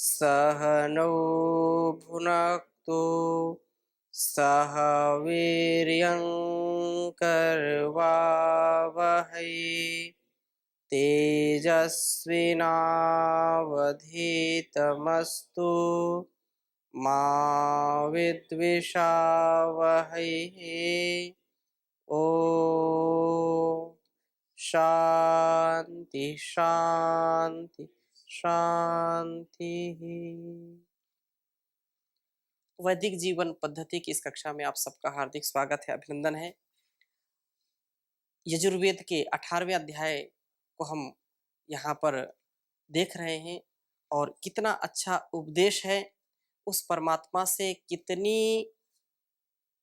सह नौ भुनक्तु सह वीर्यं करवावहै तेजस्विनावधीतमस्तु मा विद्विषावहै। ओ शांति शांति शांति। वैदिक जीवन पद्धति की इस कक्षा में आप सबका हार्दिक स्वागत है, अभिनंदन है। यजुर्वेद के 18वें अध्याय को हम यहाँ पर देख रहे हैं और कितना अच्छा उपदेश है। उस परमात्मा से कितनी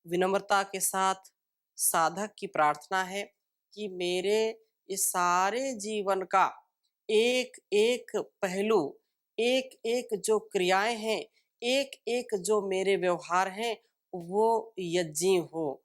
विनम्रता के साथ साधक की प्रार्थना है कि मेरे इस सारे जीवन का एक एक पहलू, एक एक जो क्रियाएं हैं, एक एक जो मेरे व्यवहार हैं, वो यज्ञी हो,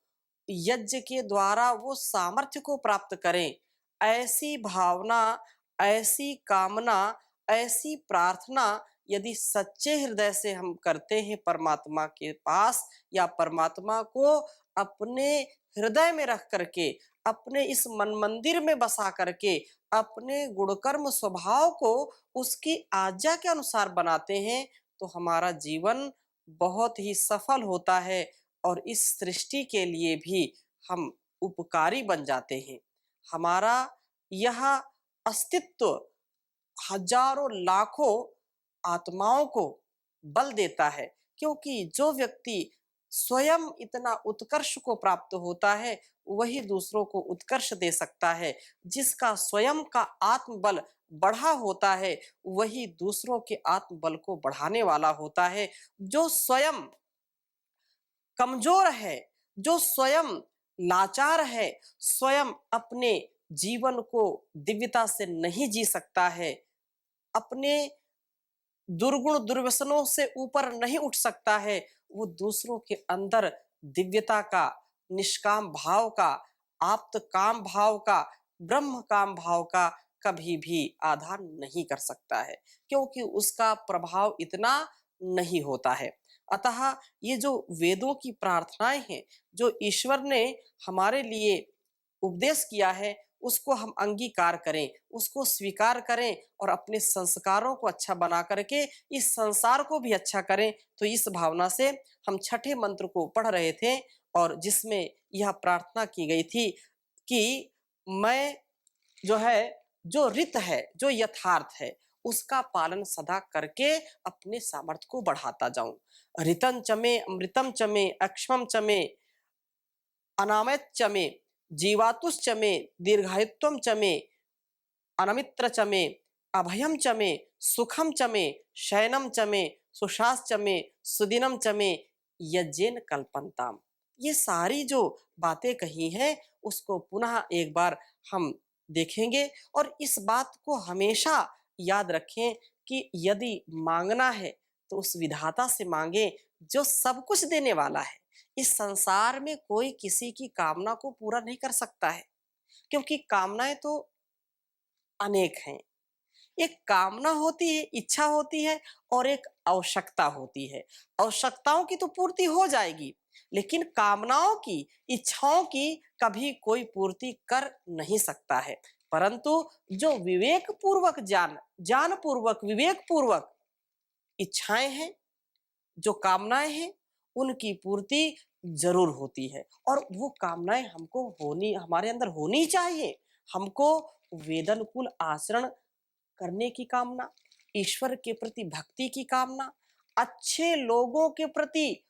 यज्ञ के द्वारा वो सामर्थ्य को प्राप्त करें। ऐसी भावना, ऐसी कामना, ऐसी प्रार्थना यदि सच्चे हृदय से हम करते हैं परमात्मा के पास, या परमात्मा को अपने हृदय में रख करके, अपने इस मन मंदिर में बसा करके, अपने गुणकर्म स्वभाव को उसकी आज्ञा के अनुसार बनाते हैं, तो हमारा जीवन बहुत ही सफल होता है और इस सृष्टि के लिए भी हम उपकारी बन जाते हैं। हमारा यह अस्तित्व हजारों लाखों आत्माओं को बल देता है, क्योंकि जो व्यक्ति स्वयं इतना उत्कर्ष को प्राप्त होता है, वही दूसरों को उत्कर्ष दे सकता है। जिसका स्वयं का आत्मबल बढ़ा होता है, वही दूसरों के आत्मबल को बढ़ाने वाला होता है। जो स्वयं कमजोर है, जो स्वयं लाचार है, स्वयं अपने जीवन को दिव्यता से नहीं जी सकता है, अपने दुर्गुण दुर्व्यसनों से ऊपर नहीं उठ सकता है, वो दूसरों के अंदर दिव्यता का, निष्काम भाव का, आप्त काम भाव का, ब्रह्म काम भाव का कभी भी आधार नहीं कर सकता है, क्योंकि उसका प्रभाव इतना नहीं होता है। अतः ये जो वेदों की प्रार्थनाएं हैं, जो ईश्वर ने हमारे लिए उपदेश किया है, उसको हम अंगीकार करें, उसको स्वीकार करें और अपने संस्कारों को अच्छा बना करके इस संसार को भी अच्छा करें। तो इस भावना से हम छठे मंत्र को पढ़ रहे थे और जिसमें यह प्रार्थना की गई थी कि मैं जो है, जो रित है, जो यथार्थ है, उसका पालन सदा करके अपने सामर्थ्य को बढ़ाता जाऊं। ऋतं चमे अमृतम चमे अक्ष्मम चमे अनामयत चमे जीवातुश्च मे दीर्घायुत्वम च मे अनमित्र च मे अभयम च मे सुखम च मे शयनम च मे सुशास च मे सुदिनम च मे यज्ञेन कल्पन्ताम। ये सारी जो बातें कही हैं, उसको पुनः एक बार हम देखेंगे और इस बात को हमेशा याद रखें कि यदि मांगना है तो उस विधाता से मांगे जो सब कुछ देने वाला है। इस संसार में कोई किसी की कामना को पूरा नहीं कर सकता है, क्योंकि कामनाएं तो अनेक हैं। एक कामना होती है, इच्छा होती है, और एक आवश्यकता होती है। आवश्यकताओं की तो पूर्ति हो जाएगी, लेकिन कामनाओं की, इच्छाओं की कभी कोई पूर्ति कर नहीं सकता है। परंतु जो विवेक पूर्वक जान पूर्वक, विवेक पूर्वक इच्छाएं हैं, जो कामनाएं हैं, उनकी पूर्ति जरूर होती है। और वो कामनाएं हमको होनी, हमारे अंदर होनी चाहिए। हमको वेदानुकूल आचरण करने की कामना, ईश्वर के प्रति भक्ति की कामना, अच्छे लोगों के प्रति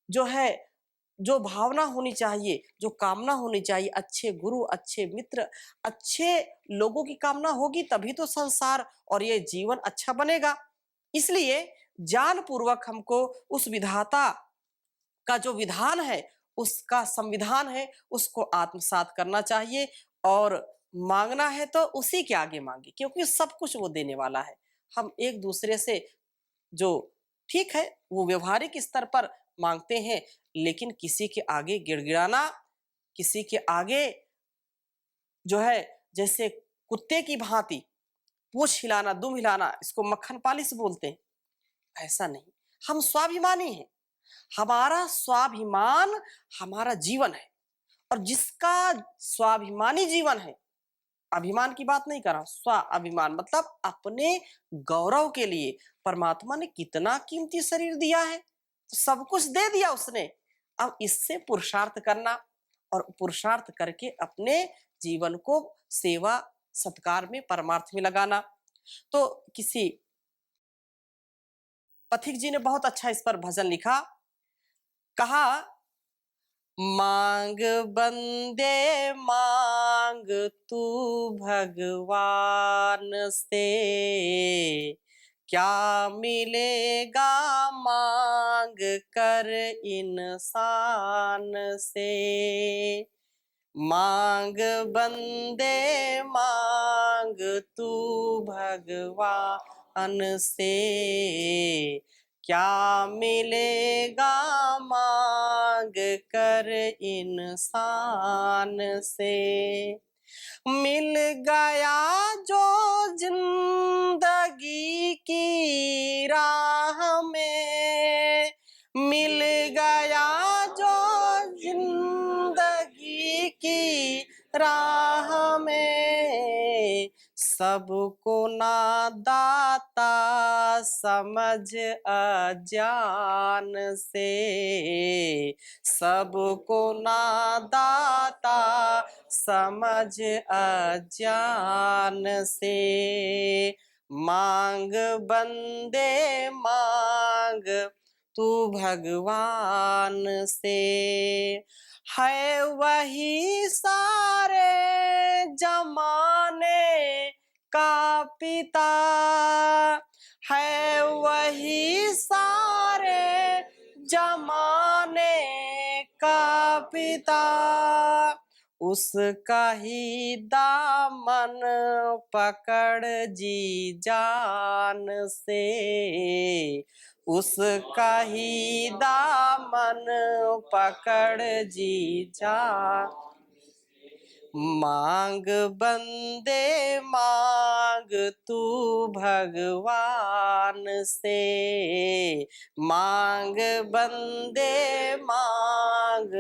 जो है, जो भावना होनी चाहिए, जो कामना होनी चाहिए, अच्छे गुरु, अच्छे मित्र, अच्छे लोगों की कामना होगी, तभी तो संसार और ये जीवन अच्छा बनेगा। इसलिए जान पूर्वक हमको उस विधाता का जो विधान है, उसका संविधान है, उसको आत्मसात करना चाहिए और मांगना है तो उसी के आगे मांगे, क्योंकि सब कुछ वो देने वाला है। हम एक दूसरे से जो ठीक है वो व्यवहारिक स्तर पर मांगते हैं, लेकिन किसी के आगे गिड़गिड़ाना, किसी के आगे जो है जैसे कुत्ते की भांति पूंछ हिलाना, दुम हिलाना, इसको मक्खन पालिश बोलते हैं। ऐसा नहीं, हम स्वाभिमानी हैं। हमारा स्वाभिमान हमारा जीवन है, और जिसका स्वाभिमानी जीवन है, अभिमान की बात नहीं कर रहा हूं, स्वाभिमान मतलब अपने गौरव के लिए परमात्मा ने कितना कीमती शरीर दिया है, तो सब कुछ दे दिया उसने। अब इससे पुरुषार्थ करना, और पुरुषार्थ करके अपने जीवन को सेवा सत्कार में, परमार्थ में लगाना। तो किसी पथिक जी ने बहुत अच्छा इस पर भजन लिखा, कहा, मांग बंदे मांग तू भगवान से, क्या मिलेगा मांग कर इंसान से। मांग बंदे मांग तू भगवान से, क्या मिलेगा मांग कर इंसान से। मिल गया जो जिंदगी की राह में, मिल गया जो जिंदगी की राह में, सबको ना दाता समझ अजान से, सबको ना दाता समझ अजान से। मांग बंदे मांग तू भगवान से, है वही सारे जमाने का पिता, है वही सारे जमाने का पिता। उसका ही दामन पकड़ जी जान से, उसका ही दामन पकड़ जी जान। मांग बंदे मांग तू भगवान से, मांग बंदे मांग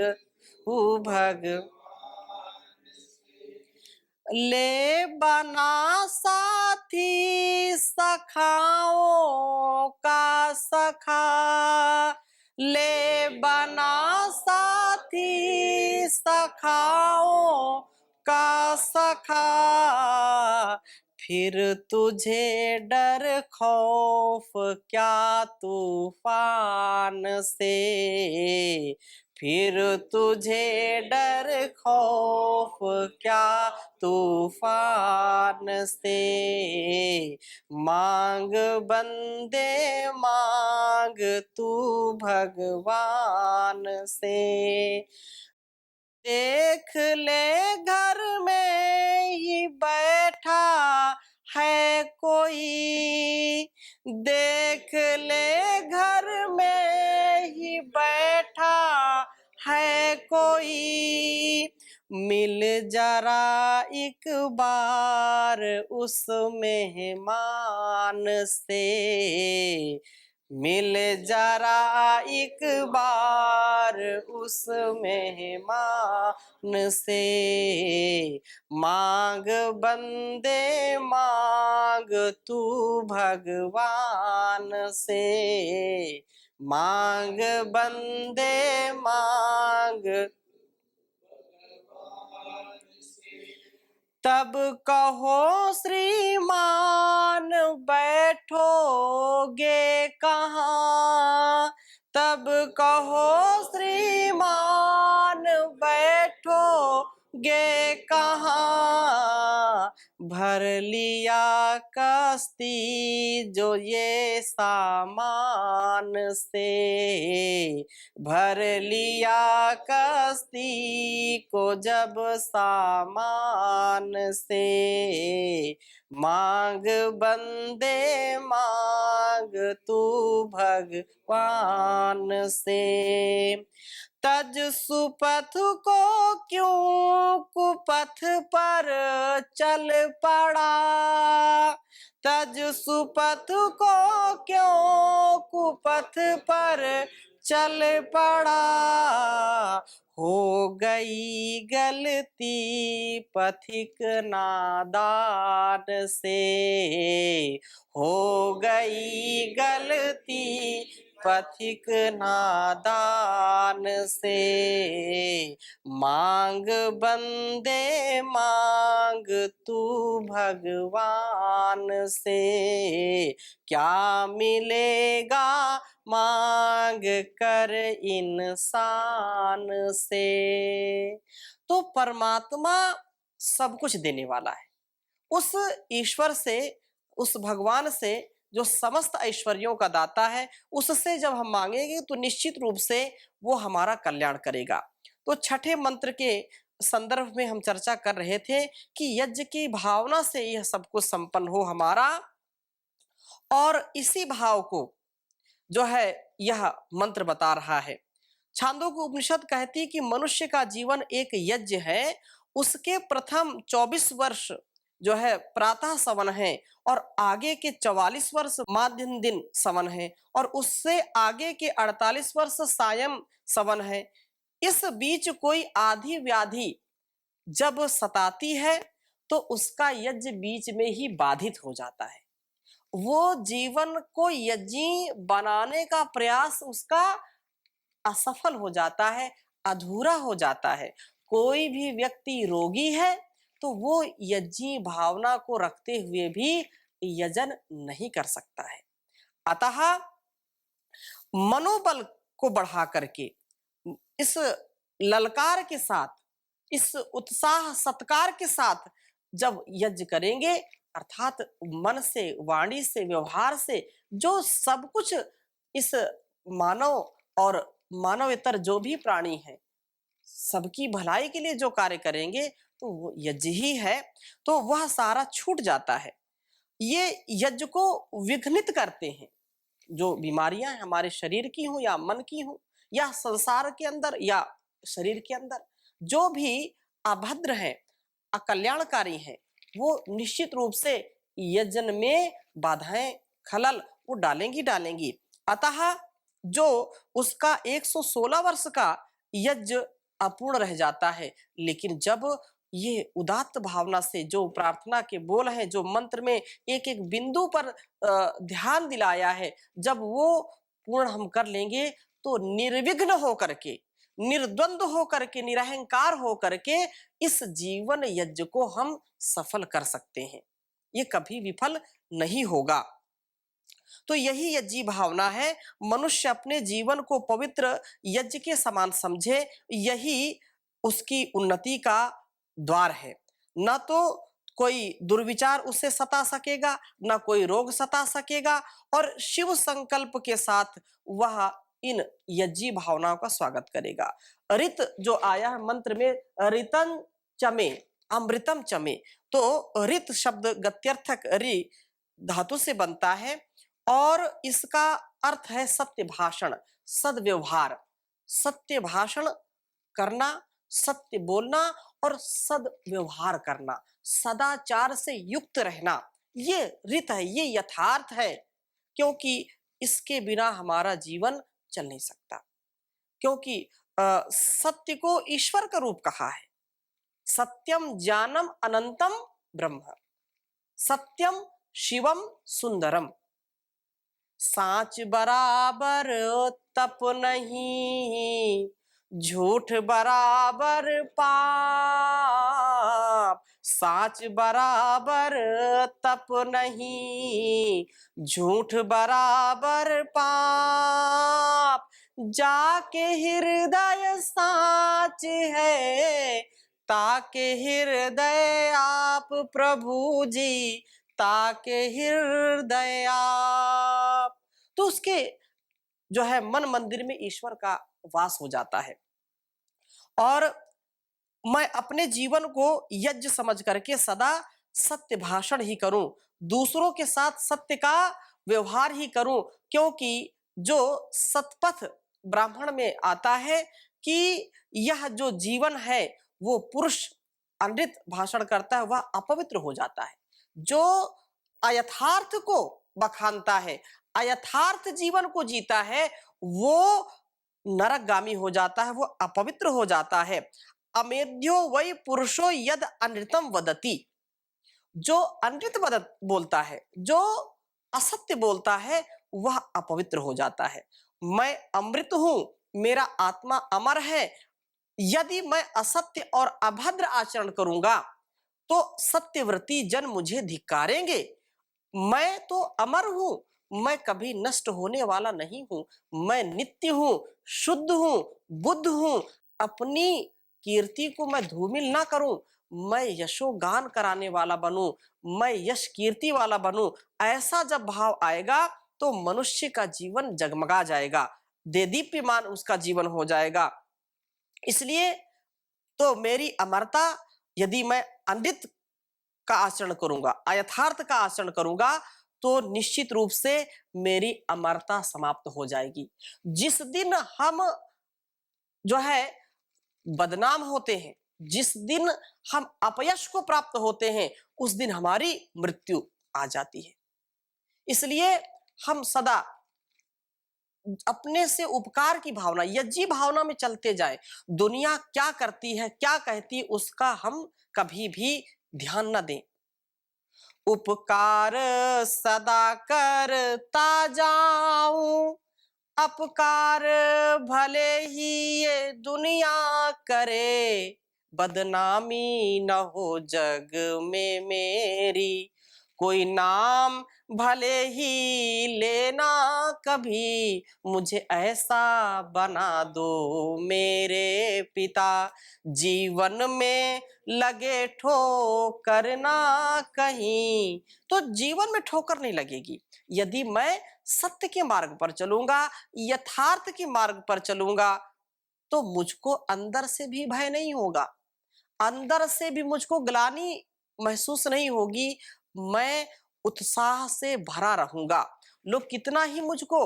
तू भगवान। ले बना साथी सखाओं का सखा, ले बना साथी सखाओं का सखा, फिर तुझे डर खौफ क्या तूफान से, फिर तुझे डर खौफ क्या तूफान से। मांग बंदे मांग तू भगवान से। देख ले घर में ही बैठा है कोई, देख ले घर में ही बैठा है कोई, मिल जरा एक बार उस मेहमान से, मिल जरा एक बार उस मेहमान से। मांग बंदे मांग तू भगवान से, मांग बंदे मांग। तब कहो श्रीमान बैठोगे कहाँ, तब कहो श्रीमान बैठोगे कहाँ। भर लिया कश्ती जो ये सामान से, भर लिया कश्ती को जब सामान से। मांग बंदे मांग तू भगवान से, तज सुपथ को क्यों कुपथ पर चल पड़ा। तज सुपथ को क्यों कुपथ पर चल पड़ा। हो गई गलती पथिक नादान से। हो गई गलती पथिक नादान से। मांग बंदे मांग तू भगवान से। क्या मिलेगा मांग कर इंसान से। तो परमात्मा सब कुछ देने वाला है। उस ईश्वर से, उस भगवान से जो समस्त ऐश्वर्यों का दाता है, उससे जब हम मांगेंगे तो निश्चित रूप से वो हमारा कल्याण करेगा। तो छठे मंत्र के संदर्भ में हम चर्चा कर रहे थे कि यज्ञ की भावना से यह सब कुछ संपन्न हो हमारा, और इसी भाव को जो है यह मंत्र बता रहा है। छांदोग्य उपनिषद कहती है कि मनुष्य का जीवन एक यज्ञ है। उसके प्रथम 24 वर्ष जो है प्रातः सवन है, और आगे के 44 वर्ष माध्यान्ह दिन सवन है, और उससे आगे के 48 वर्ष सायं सवन है। इस बीच कोई आधी व्याधि जब सताती है तो उसका यज्ञ बीच में ही बाधित हो जाता है। वो जीवन को यज्ञी बनाने का प्रयास उसका असफल हो जाता है, अधूरा हो जाता है। कोई भी व्यक्ति रोगी है तो वो यज्ञी भावना को रखते हुए भी यजन नहीं कर सकता है। अतः मनोबल को बढ़ा करके, इस ललकार के साथ, इस उत्साह सत्कार के साथ जब यज्ञ करेंगे, अर्थात मन से, वाणी से, व्यवहार से, जो सब कुछ इस मानव और मानवेतर जो भी प्राणी है सबकी भलाई के लिए जो कार्य करेंगे तो वो यज्ञ ही है। तो वह सारा छूट जाता है। ये यज्ञ को विघ्नित करते हैं। जो बीमारियां हमारे शरीर की हो या मन की हो या संसार के अंदर या शरीर के अंदर, जो भी अभद्र है, अकल्याणकारी है, वो निश्चित रूप से यज्ञ में बाधाएं, खलल वो डालेंगी डालेंगी। अतः जो उसका 116 वर्ष का यज्ञ अपूर्ण रह जाता है, लेकिन जब ये उदात्त भावना से जो प्रार्थना के बोल हैं, जो मंत्र में एक एक बिंदु पर ध्यान दिलाया है, जब वो पूर्ण हम कर लेंगे तो निर्विघ्न हो करके, निर्द्वंद हो करके, निरहंकार हो करके इस जीवन यज्ञ को हम सफल कर सकते हैं। ये कभी विफल नहीं होगा। तो यही यज्ञी भावना है। मनुष्य अपने जीवन को पवित्र यज्ञ के समान समझे, यही उसकी उन्नति का द्वार है। न तो कोई दुर्विचार उसे सता सकेगा, न कोई रोग सता सकेगा, और शिव संकल्प के साथ वह इन यज्ञी भावनाओं का स्वागत करेगा। ऋत जो आया है मंत्र में, ऋतं चमे अमृतम चमे, तो ऋत शब्द गत्यर्थक रि धातु से बनता है, और इसका अर्थ है सत्य भाषण, सद्व्यवहार। सत्य भाषण करना, सत्य बोलना और सद्व्यवहार करना, सदाचार से युक्त रहना, ये रीत है, ये यथार्थ है। क्योंकि इसके बिना हमारा जीवन चल नहीं सकता। क्योंकि सत्य को ईश्वर का रूप कहा है। सत्यम ज्ञानम अनंतम ब्रह्म, सत्यम शिवम सुंदरम। साच बराबर तप नहीं, झूठ बराबर पाप। साच बराबर तप नहीं, झूठ बराबर पाप। जाके हृदय साच है, ताके हृदय आप प्रभु जी, ताके हृदय आप। तो उसके जो है मन मंदिर में ईश्वर का वास हो जाता है। और मैं अपने जीवन को यज्ञ समझ करके सदा सत्य भाषण ही करूं, दूसरों के साथ सत्य का व्यवहार ही करूं। क्योंकि जो सतपथ ब्राह्मण में आता है कि यह जो जीवन है वो पुरुष अमृत भाषण करता है वह अपवित्र हो जाता है। जो अयथार्थ को बखानता है, अयथार्थ जीवन को जीता है, वो नरकगामी हो जाता है, वो अपवित्र हो जाता है। अमेध्यो वै पुरुषो यद अनृतम वदति, जो अनृत बोलता है, जो असत्य बोलता है, वह अपवित्र हो जाता है। मैं अमृत हूं, मेरा आत्मा अमर है। यदि मैं असत्य और अभद्र आचरण करूंगा तो सत्यव्रती जन मुझे धिक्कारेंगे। मैं तो अमर हूं, मैं कभी नष्ट होने वाला नहीं हूं, मैं नित्य हूं, शुद्ध हूं, बुद्ध हूं। अपनी कीर्ति को मैं धूमिल ना करूं, मैं यशोगान कराने वाला बनूं, मैं यश कीर्ति वाला बनूं। ऐसा जब भाव आएगा तो मनुष्य का जीवन जगमगा जाएगा, देदीप्यमान उसका जीवन हो जाएगा। इसलिए तो मेरी अमरता, यदि मैं अनृत का आचरण करूंगा, अयथार्थ का आचरण करूंगा, तो निश्चित रूप से मेरी अमरता समाप्त हो जाएगी। जिस दिन हम जो है बदनाम होते हैं, जिस दिन हम अपयश को प्राप्त होते हैं, उस दिन हमारी मृत्यु आ जाती है। इसलिए हम सदा अपने से उपकार की भावना, यज्ञी भावना में चलते जाएं। दुनिया क्या करती है, क्या कहती है, उसका हम कभी भी ध्यान न दें। उपकार सदा करता जाऊं, अपकार भले ही ये दुनिया करे, बदनामी न हो जग में मेरी। कोई नाम भले ही लेना कभी, मुझे ऐसा बना दो मेरे पिता। जीवन में लगे ठोकर ना कहीं, तो जीवन में ठोकर नहीं लगेगी यदि मैं सत्य के मार्ग पर चलूंगा, यथार्थ के मार्ग पर चलूंगा। तो मुझको अंदर से भी भय नहीं होगा, अंदर से भी मुझको ग्लानि महसूस नहीं होगी, मैं उत्साह से भरा रहूंगा। लोग कितना ही मुझको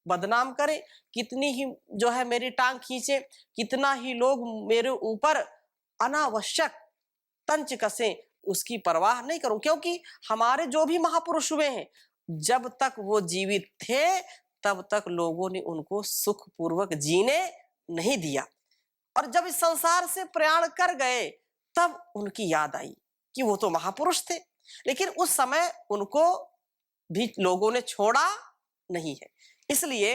बदनाम करें, कितनी ही जो है मेरी टांग खींचे, कितना ही लोग मेरे ऊपर अनावश्यक तंच कसें, उसकी परवाह नहीं करूं। क्योंकि हमारे जो भी महापुरुष हुए हैं, जब तक वो जीवित थे तब तक लोगों ने उनको सुखपूर्वक जीने नहीं दिया, और जब इस संसार से प्रयाण कर गए तब उनकी याद आई कि वो तो महापुरुष थे, लेकिन उस समय उनको भी लोगों ने छोड़ा नहीं है। इसलिए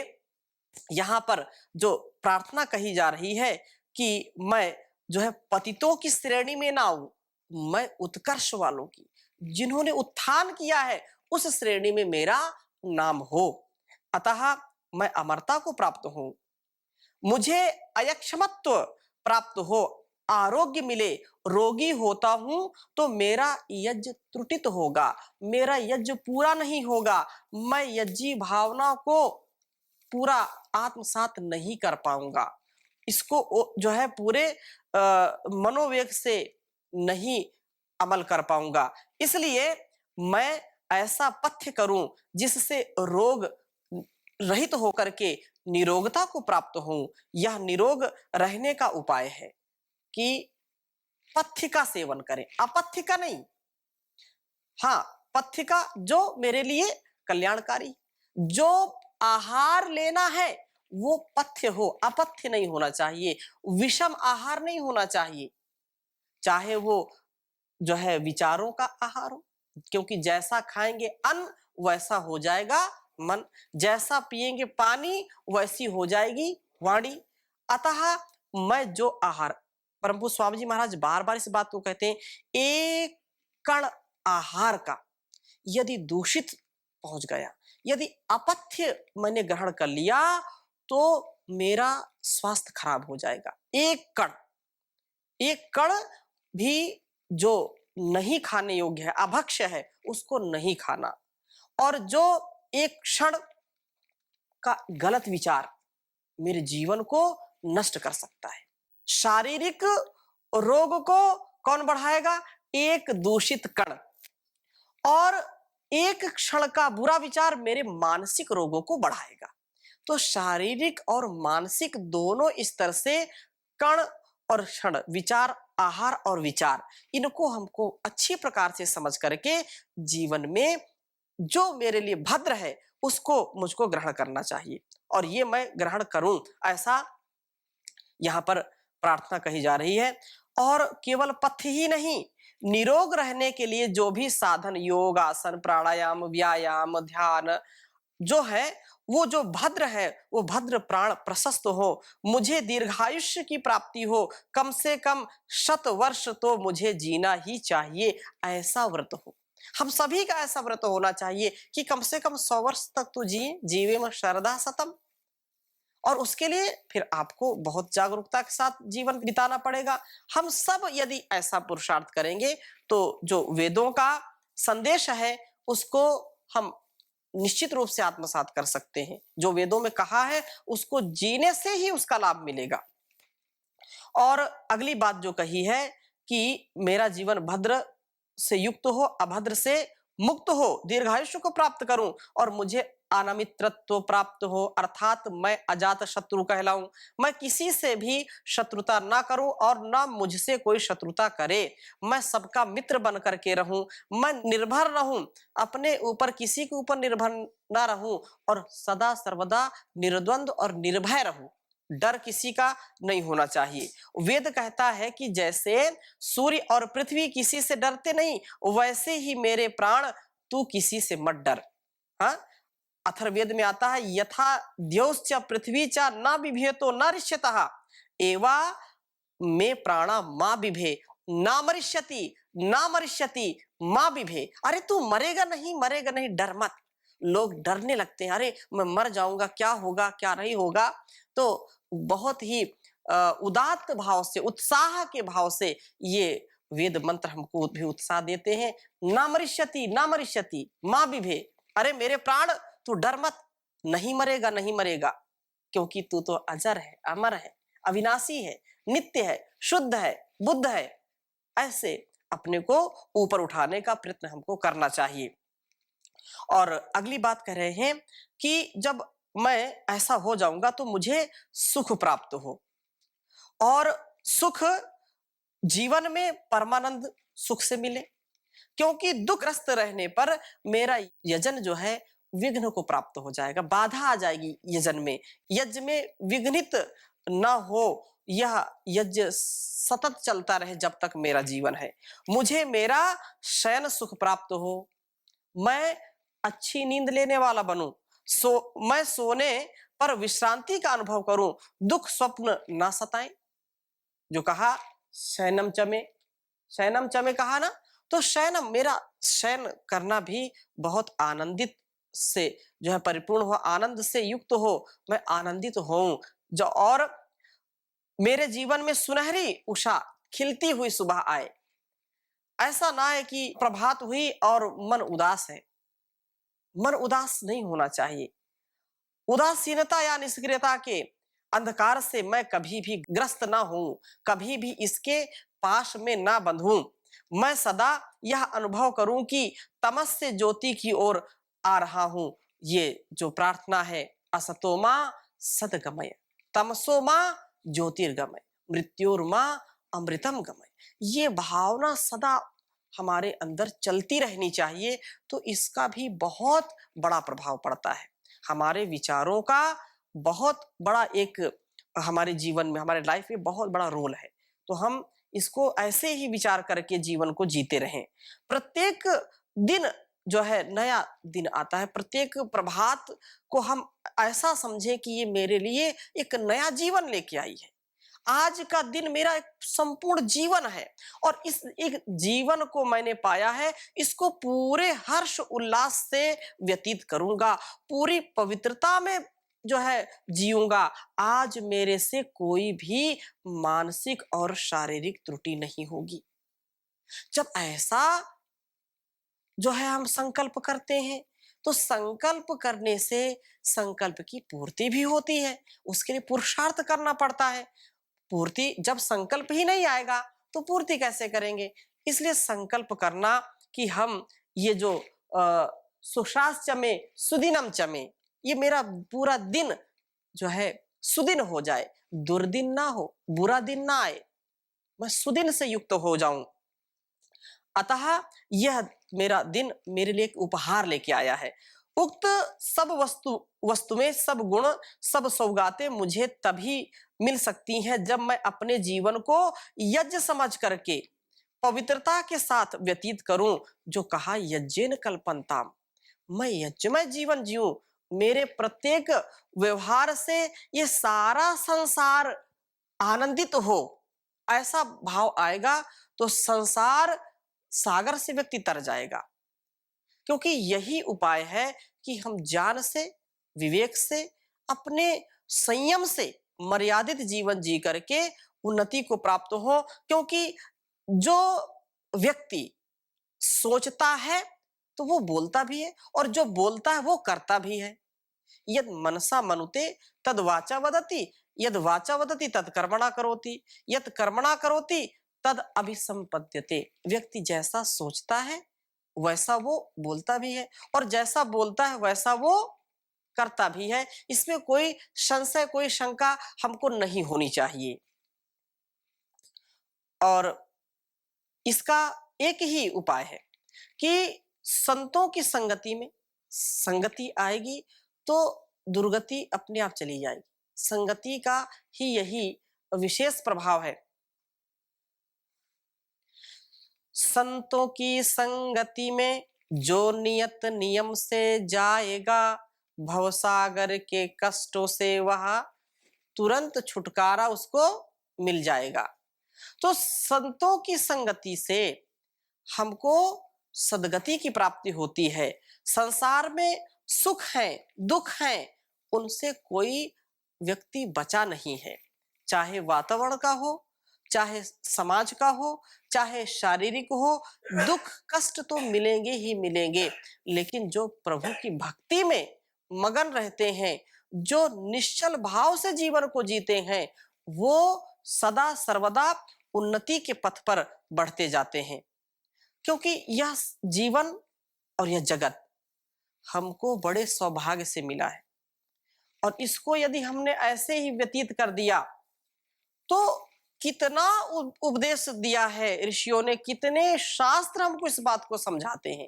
यहाँ पर जो प्रार्थना कही जा रही है कि मैं जो है पतितों की श्रेणी में ना आऊं, मैं उत्कर्ष वालों की, जिन्होंने उत्थान किया है, उस श्रेणी में मेरा नाम हो। अतः मैं अमरता को प्राप्त हूं, मुझे अयक्षमत्व प्राप्त हो, आरोग्य मिले। रोगी होता हूं तो मेरा यज्ञ त्रुटित होगा, मेरा यज्ञ पूरा नहीं होगा, मैं यज्ञी भावना को पूरा आत्मसात नहीं कर पाऊंगा, इसको जो है पूरे मनोवेग से नहीं अमल कर पाऊंगा। इसलिए मैं ऐसा पथ्य करूं जिससे रोग रहित होकर के निरोगता को प्राप्त हूं। यह निरोग रहने का उपाय है कि पथ्य का सेवन करें, अपथ्य का नहीं। हाँ, पथ्य का जो मेरे लिए कल्याणकारी, जो आहार लेना है वो पथ्य हो, अपथ्य नहीं होना चाहिए, विषम आहार नहीं होना चाहिए। चाहे वो जो है विचारों का आहार हो, क्योंकि जैसा खाएंगे अन्न वैसा हो जाएगा मन, जैसा पिएंगे पानी वैसी हो जाएगी वाणी। अतः मैं जो आहार, परम पूज्य स्वामी जी महाराज बार बार इस बात को कहते हैं, एक कण आहार का यदि दूषित पहुंच गया, यदि अपथ्य मैंने ग्रहण कर लिया, तो मेरा स्वास्थ्य खराब हो जाएगा। एक कण भी जो नहीं खाने योग्य है, अभक्ष्य है, उसको नहीं खाना। और जो एक क्षण का गलत विचार मेरे जीवन को नष्ट कर सकता है। शारीरिक रोग को कौन बढ़ाएगा? एक दूषित कण। और एक क्षण का बुरा विचार मेरे मानसिक रोगों को बढ़ाएगा। तो शारीरिक और मानसिक दोनों स्तर से कण और क्षण, विचार, आहार और विचार, इनको हमको अच्छी प्रकार से समझ करके जीवन में जो मेरे लिए भद्र है उसको मुझको ग्रहण करना चाहिए और ये मैं ग्रहण करूं, ऐसा यहाँ पर प्रार्थना कही जा रही है। और केवल पथ्य ही नहीं, निरोग रहने के लिए जो भी साधन, योग, आसन, प्राणायाम, व्यायाम, ध्यान जो है, वो जो भद्र है, वो भद्र प्राण प्रशस्त हो, मुझे दीर्घायुष्य की प्राप्ति हो, कम से कम 100 वर्ष तो मुझे जीना ही चाहिए, ऐसा व्रत हो। हम सभी का ऐसा व्रत होना चाहिए कि कम से कम 100 वर्ष तक तो जिए, जीवे में शरदा सतम। और उसके लिए फिर आपको बहुत जागरूकता के साथ जीवन बिताना पड़ेगा। हम सब यदि ऐसा पुरुषार्थ करेंगे तो जो वेदों का संदेश है उसको हम निश्चित रूप से आत्मसात कर सकते हैं। जो वेदों में कहा है उसको जीने से ही उसका लाभ मिलेगा। और अगली बात जो कही है कि मेरा जीवन भद्र से युक्त हो, अभद्र से मुक्त हो, दीर्घायुष्य को प्राप्त करूं और मुझे अनामित्रत्व प्राप्त हो, अर्थात मैं अजात शत्रु कहलाऊं। मैं किसी से भी शत्रुता ना करूं और ना मुझसे कोई शत्रुता करे। मैं सबका मित्र बन करके रहूं। मैं निर्भर रहूं, अपने ऊपर किसी के ऊपर निर्भर ना रहूं और सदा सर्वदा निर्द्वंद और निर्भय रहूं। डर किसी का नहीं होना चाहिए। वेद कहता है कि जैसे सूर्य और पृथ्वी किसी से डरते नहीं, वैसे ही मेरे प्राण तू किसी से मत डर। हाँ, अथर्ववेद में आता है यथा द्यौश्च पृथ्वी च न बिभेतो न रिष्यतः एवा मे प्राणा मां बिभे ना मरिष्यति ना मरिष्यति मां बिभे। अरे तू मरेगा नहीं, मरेगा नहीं, डर मत। लोग डरने लगते हैं, अरे मैं मर जाऊंगा, क्या होगा क्या नहीं होगा। तो बहुत ही उदात्त भाव से, उत्साह के भाव से ये वेद मंत्र हमको भी उत्साह देते हैं। ना मरिष्यति ना मरिष्यति मां बिभे, अरे मेरे प्राण तू डर मत, नहीं मरेगा नहीं मरेगा, क्योंकि तू तो अजर है, अमर है, अविनाशी है, नित्य है, शुद्ध है, बुद्ध है। ऐसे अपने को ऊपर उठाने का प्रयत्न हमको करना चाहिए। और अगली बात कह रहे हैं कि जब मैं ऐसा हो जाऊंगा तो मुझे सुख प्राप्त हो, और सुख जीवन में परमानंद सुख से मिले, क्योंकि दुखग्रस्त रहने पर मेरा यजन जो है विघ्न को प्राप्त हो जाएगा, बाधा आ जाएगी यजन में, यज्ञ में विघ्नित न हो, यह यज्ञ सतत चलता रहे जब तक मेरा जीवन है। मुझे मेरा शयन सुख प्राप्त हो, मैं अच्छी नींद लेने वाला बनूं, मैं सोने पर विश्रांति का अनुभव करूं, दुख स्वप्न ना सताएं। जो कहा शयनम चमे, शयनम चमे कहा ना, तो शयनम, मेरा शयन करना भी बहुत आनंदित से जो है परिपूर्ण हो, आनंद से युक्त हो, मैं आनंदित होऊं। जो और मेरे जीवन में सुनहरी उषा, खिलती हुई सुबह आए। ऐसा ना है कि प्रभात हुई और मन उदास है। मन उदास नहीं होना चाहिए। उदासीनता या निष्क्रियता के अंधकार से मैं कभी भी ग्रस्त ना हूं, कभी भी इसके पाश में ना बंधूं। मैं सदा यह अनुभव करूं कि तमस से ज्योति की ओर आ रहा हूं। ये जो प्रार्थना है, असतोमा सदगमय, तमसोमा ज्योतिर्गमय, मृत्युर्मा अमृतम गमय, ये भावना सदा हमारे अंदर चलती रहनी चाहिए। तो इसका भी बहुत बड़ा प्रभाव पड़ता है। हमारे विचारों का बहुत बड़ा एक हमारे जीवन में, हमारे लाइफ में बहुत बड़ा रोल है। तो हम इसको ऐसे ही विचार करके जीवन को जीते रहें। प्रत्येक दिन जो है नया दिन आता है, प्रत्येक प्रभात को हम ऐसा समझें कि ये मेरे लिए एक नया जीवन लेके आई है। आज का दिन मेरा एक संपूर्ण जीवन है और इस एक जीवन को मैंने पाया है, इसको पूरे हर्ष उल्लास से व्यतीत करूंगा, पूरी पवित्रता में जो है जीऊंगा। आज मेरे से कोई भी मानसिक और शारीरिक त्रुटि नहीं होगी। जब ऐसा जो है हम संकल्प करते हैं, तो संकल्प करने से संकल्प की पूर्ति भी होती है। उसके लिए पुरुषार्थ करना पड़ता है। पूर्ति जब संकल्प ही नहीं आएगा तो पूर्ति कैसे करेंगे। इसलिए संकल्प करना कि हम ये जो सुशास चमे सुदिनम चमे, ये मेरा पूरा दिन जो है सुदिन हो जाए, दुर्दिन ना हो, बुरा दिन ना आए, मैं सुदिन से युक्त हो जाऊं। अतः यह मेरा दिन मेरे लिए एक उपहार लेके आया है। उक्त सब वस्तु में सब गुण, सब सौगातें मुझे तभी मिल सकती हैं जब मैं अपने जीवन को यज्ञ समझ करके पवित्रता के साथ व्यतीत करूं। जो कहा यज्ञेन कल्पन्ताम, मैं यज्ञमय जीवन जीऊं, मेरे प्रत्येक व्यवहार से ये सारा संसार आनंदित हो, ऐसा भाव आएगा तो संसार सागर से व्यक्ति तर जाएगा। क्योंकि यही उपाय है कि हम ज्ञान से, विवेक से, अपने संयम से मर्यादित जीवन जी करके उन्नति को प्राप्त हो। क्योंकि जो व्यक्ति सोचता है तो वो बोलता भी है, और जो बोलता है वो करता भी है। यद मनसा मनुते तद वाचा वदति, यद वाचा वदति तद कर्मणा करोति, यद कर्मणा करोति तद अभिसंपद्यते। व्यक्ति जैसा सोचता है वैसा वो बोलता भी है, और जैसा बोलता है वैसा वो करता भी है। इसमें कोई संशय, कोई शंका हमको नहीं होनी चाहिए। और इसका एक ही उपाय है कि संतों की संगति में संगति आएगी तो दुर्गति अपने आप चली जाएगी। संगति का ही यही विशेष प्रभाव है। संतों की संगति में जो नियत नियम से जाएगा, भवसागर के कष्टों से वह तुरंत छुटकारा उसको मिल जाएगा। तो संतों की संगति से हमको सद्गति की प्राप्ति होती है। संसार में सुख है, दुख है, उनसे कोई व्यक्ति बचा नहीं है। चाहे वातावरण का हो, चाहे समाज का हो, चाहे शारीरिक हो, दुख कष्ट तो मिलेंगे ही मिलेंगे। लेकिन जो प्रभु की भक्ति में मगन रहते हैं, जो निश्चल भाव से जीवन को जीते हैं, वो सदा सर्वदा उन्नति के पथ पर बढ़ते जाते हैं। क्योंकि यह जीवन और यह जगत हमको बड़े सौभाग्य से मिला है, और इसको यदि हमने ऐसे ही व्यतीत कर दिया तो कितना उपदेश दिया है ऋषियों ने, कितने शास्त्र हमको इस बात को समझाते हैं।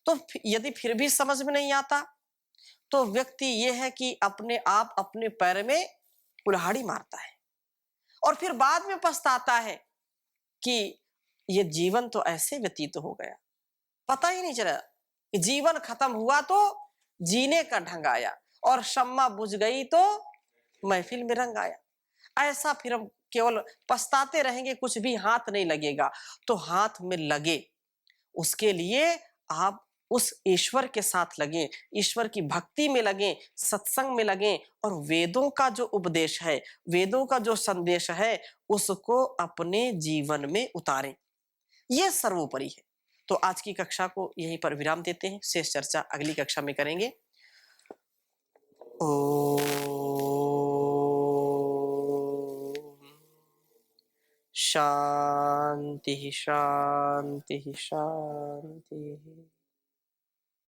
तो यदि फिर भी समझ में नहीं आता तो व्यक्ति यह है कि अपने आप अपने पैर में कुल्हाड़ी मारता है, और फिर बाद में पछताता है कि ये जीवन तो ऐसे व्यतीत हो गया, पता ही नहीं चला। जीवन खत्म हुआ तो जीने का ढंग आया, और शम्मा बुझ गई तो महफिल में रंग आया। ऐसा फिर हम केवल पछताते रहेंगे, कुछ भी हाथ नहीं लगेगा। तो हाथ में लगे उसके लिए आप उस ईश्वर के साथ लगें, ईश्वर की भक्ति में लगें, सत्संग में लगें, और वेदों का जो उपदेश है, वेदों का जो संदेश है, उसको अपने जीवन में उतारें। यह सर्वोपरि है। तो आज की कक्षा को यहीं पर विराम देते हैं, शेष चर्चा अगली कक्षा में करेंगे। ओम शांति शांति शांति।